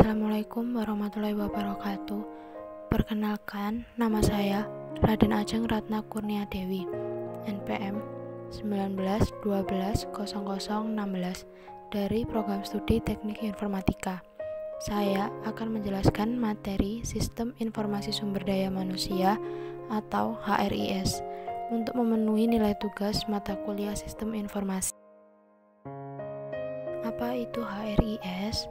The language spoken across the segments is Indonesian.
Assalamualaikum warahmatullahi wabarakatuh. Perkenalkan, nama saya Raden Ajeng Ratna Kurnia Dewi, NPM 19120016 dari Program Studi Teknik Informatika. Saya akan menjelaskan materi Sistem Informasi Sumber Daya Manusia atau HRIS untuk memenuhi nilai tugas mata kuliah Sistem Informasi. Apa itu HRIS?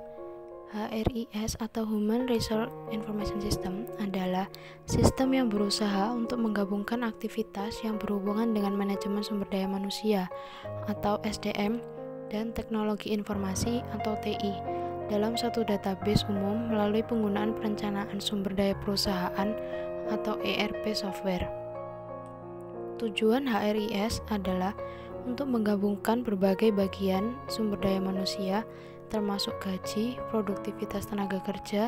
HRIS atau Human Resource Information System adalah sistem yang berusaha untuk menggabungkan aktivitas yang berhubungan dengan manajemen sumber daya manusia atau SDM dan teknologi informasi atau TI dalam satu database umum melalui penggunaan perencanaan sumber daya perusahaan atau ERP software. Tujuan HRIS adalah untuk menggabungkan berbagai bagian sumber daya manusia termasuk gaji, produktivitas tenaga kerja,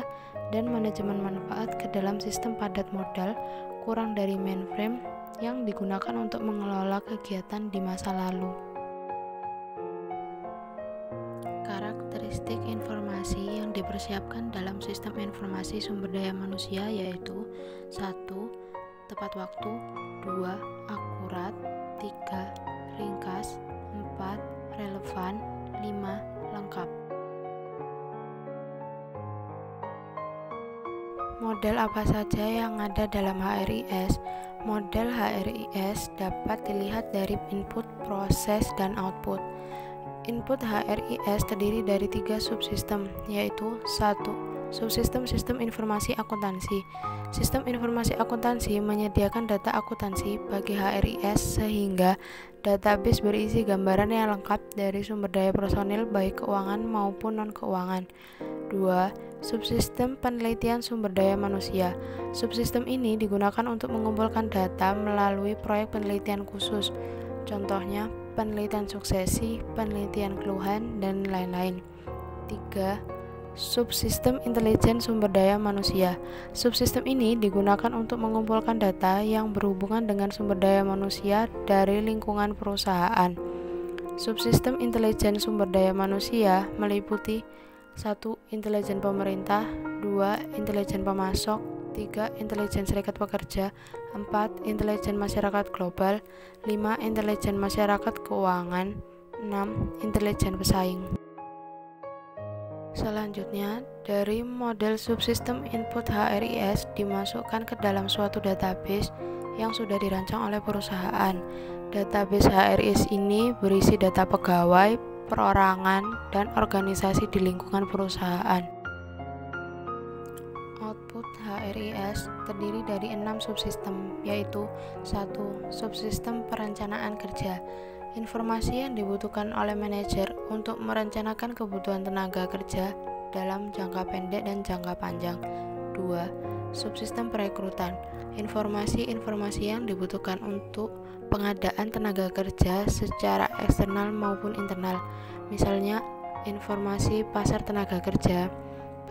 dan manajemen manfaat ke dalam sistem padat modal kurang dari mainframe yang digunakan untuk mengelola kegiatan di masa lalu. Karakteristik informasi yang dipersiapkan dalam sistem informasi sumber daya manusia yaitu 1. Tepat waktu, 2. Akurat, 3. Ringkas, 4. Relevan, 5. Lengkap. Model apa saja yang ada dalam HRIS? Model HRIS dapat dilihat dari input, proses, dan output. Input HRIS terdiri dari 3 subsistem, yaitu 1. Subsistem Sistem Informasi Akuntansi. Sistem Informasi Akuntansi menyediakan data akuntansi bagi HRIS sehingga database berisi gambaran yang lengkap dari sumber daya personil baik keuangan maupun non-keuangan. 2. Subsistem Penelitian Sumber Daya Manusia. Subsistem ini digunakan untuk mengumpulkan data melalui proyek penelitian khusus. Contohnya, penelitian suksesi, penelitian keluhan, dan lain-lain. 3. Subsistem Intelijen Sumber Daya Manusia. Subsistem ini digunakan untuk mengumpulkan data yang berhubungan dengan sumber daya manusia dari lingkungan perusahaan. Subsistem Intelijen Sumber Daya Manusia meliputi 1. Intelijen pemerintah, 2. Intelijen pemasok, 3. Intelijen serikat pekerja, 4. Intelijen masyarakat global, 5. Intelijen masyarakat keuangan, 6. Intelijen pesaing. Selanjutnya, dari model subsistem input HRIS dimasukkan ke dalam suatu database yang sudah dirancang oleh perusahaan. Database HRIS ini berisi data pegawai, perorangan, dan organisasi di lingkungan perusahaan. Output HRIS terdiri dari 6 subsistem, yaitu 1. Subsistem perencanaan kerja. Informasi yang dibutuhkan oleh manajer untuk merencanakan kebutuhan tenaga kerja dalam jangka pendek dan jangka panjang. 2. Subsistem perekrutan. Informasi-informasi yang dibutuhkan untuk pengadaan tenaga kerja secara eksternal maupun internal. Misalnya, informasi pasar tenaga kerja,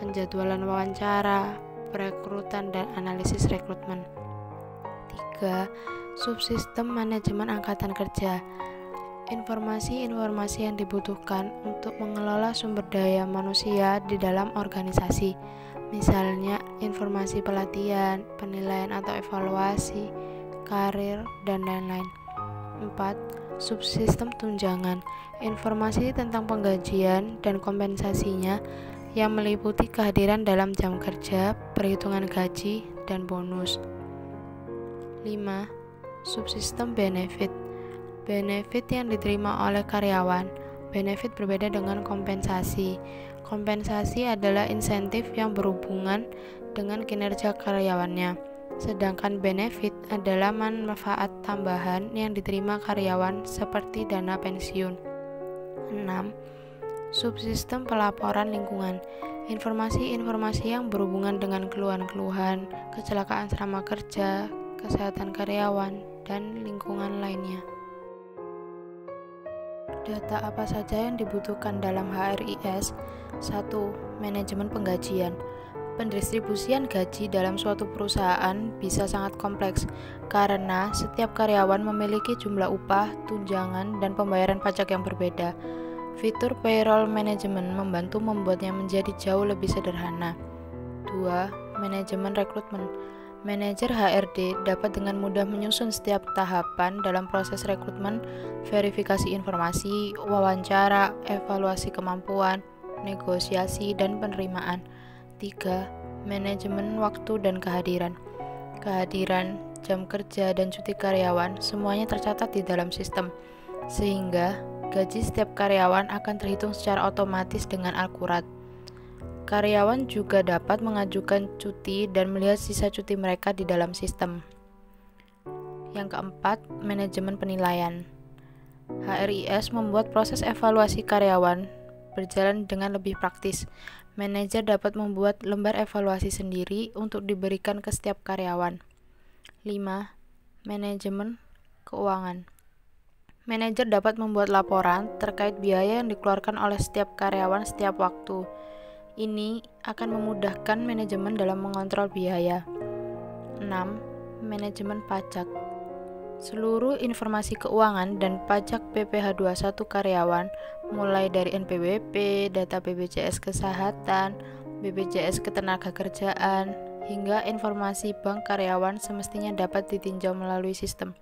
penjadwalan wawancara, perekrutan dan analisis rekrutmen. 3. Subsistem manajemen angkatan kerja. Informasi-informasi yang dibutuhkan untuk mengelola sumber daya manusia di dalam organisasi. Misalnya, informasi pelatihan, penilaian atau evaluasi, karir, dan lain-lain. 4. Subsistem tunjangan. Informasi tentang penggajian dan kompensasinya yang meliputi kehadiran dalam jam kerja, perhitungan gaji, dan bonus. 5. Subsistem benefit. Benefit yang diterima oleh karyawan. Benefit berbeda dengan kompensasi. Kompensasi adalah insentif yang berhubungan dengan kinerja karyawannya. Sedangkan benefit adalah manfaat tambahan yang diterima karyawan seperti dana pensiun. 6. Subsistem pelaporan lingkungan. Informasi-informasi yang berhubungan dengan keluhan-keluhan, kecelakaan selama kerja, kesehatan karyawan, dan lingkungan lainnya. Data apa saja yang dibutuhkan dalam HRIS? 1. Manajemen penggajian. Pendistribusian gaji dalam suatu perusahaan bisa sangat kompleks karena setiap karyawan memiliki jumlah upah, tunjangan, dan pembayaran pajak yang berbeda. Fitur payroll management membantu membuatnya menjadi jauh lebih sederhana. 2. Manajemen rekrutmen. Manajer HRD dapat dengan mudah menyusun setiap tahapan dalam proses rekrutmen, verifikasi informasi, wawancara, evaluasi kemampuan, negosiasi, dan penerimaan. 3. Manajemen waktu dan kehadiran. Kehadiran, jam kerja, dan cuti karyawan semuanya tercatat di dalam sistem, sehingga gaji setiap karyawan akan terhitung secara otomatis dengan akurat. Karyawan juga dapat mengajukan cuti dan melihat sisa cuti mereka di dalam sistem. Yang keempat, manajemen penilaian. HRIS membuat proses evaluasi karyawan berjalan dengan lebih praktis. Manajer dapat membuat lembar evaluasi sendiri untuk diberikan ke setiap karyawan. 5. Manajemen keuangan. Manajer dapat membuat laporan terkait biaya yang dikeluarkan oleh setiap karyawan setiap waktu. Ini akan memudahkan manajemen dalam mengontrol biaya. 6. Manajemen pajak. Seluruh informasi keuangan dan pajak PPh 21 karyawan, mulai dari NPWP, data BPJS Kesehatan, BPJS Ketenagakerjaan, hingga informasi bank karyawan semestinya dapat ditinjau melalui sistem.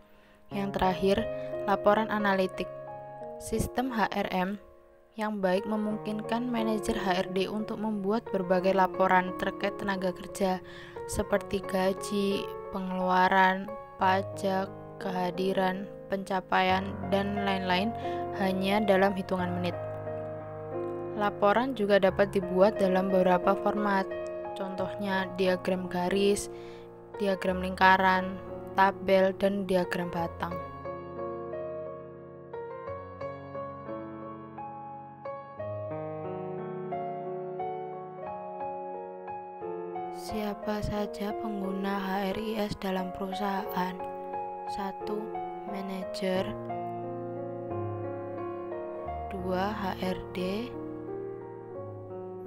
Yang terakhir, laporan analitik. Sistem HRM yang baik memungkinkan manajer HRD untuk membuat berbagai laporan terkait tenaga kerja seperti gaji, pengeluaran, pajak, kehadiran, pencapaian, dan lain-lain hanya dalam hitungan menit. Laporan juga dapat dibuat dalam beberapa format, contohnya diagram garis, diagram lingkaran, tabel, dan diagram batang. Siapa saja pengguna HRIS dalam perusahaan? 1. Manajer. 2. HRD.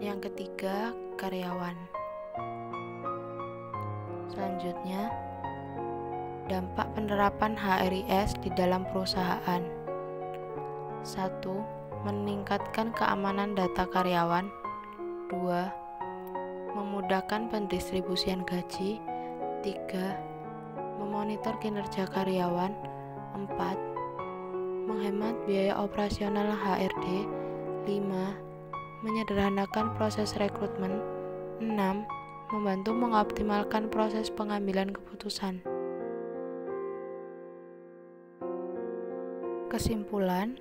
Yang ketiga, karyawan. Selanjutnya, dampak penerapan HRIS di dalam perusahaan. 1. Meningkatkan keamanan data karyawan. 2. Memudahkan pendistribusian gaji. 3. Memonitor kinerja karyawan. 4. Menghemat biaya operasional HRD. 5. Menyederhanakan proses rekrutmen. 6. Membantu mengoptimalkan proses pengambilan keputusan. Kesimpulan,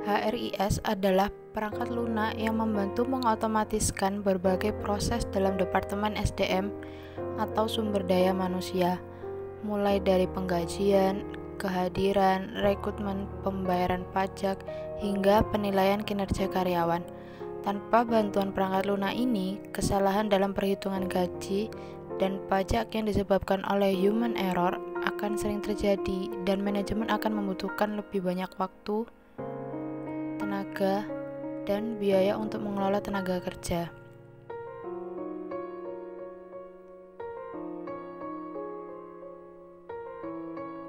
HRIS adalah perangkat lunak yang membantu mengotomatiskan berbagai proses dalam Departemen SDM atau sumber daya manusia, mulai dari penggajian, kehadiran, rekrutmen, pembayaran pajak, hingga penilaian kinerja karyawan. Tanpa bantuan perangkat lunak ini, kesalahan dalam perhitungan gaji dan pajak yang disebabkan oleh human error akan sering terjadi dan manajemen akan membutuhkan lebih banyak waktu, tenaga, dan biaya untuk mengelola tenaga kerja.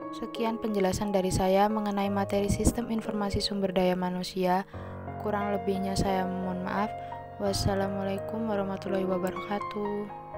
Sekian penjelasan dari saya mengenai materi sistem informasi sumber daya manusia. Kurang lebihnya saya mohon maaf. Wassalamualaikum warahmatullahi wabarakatuh.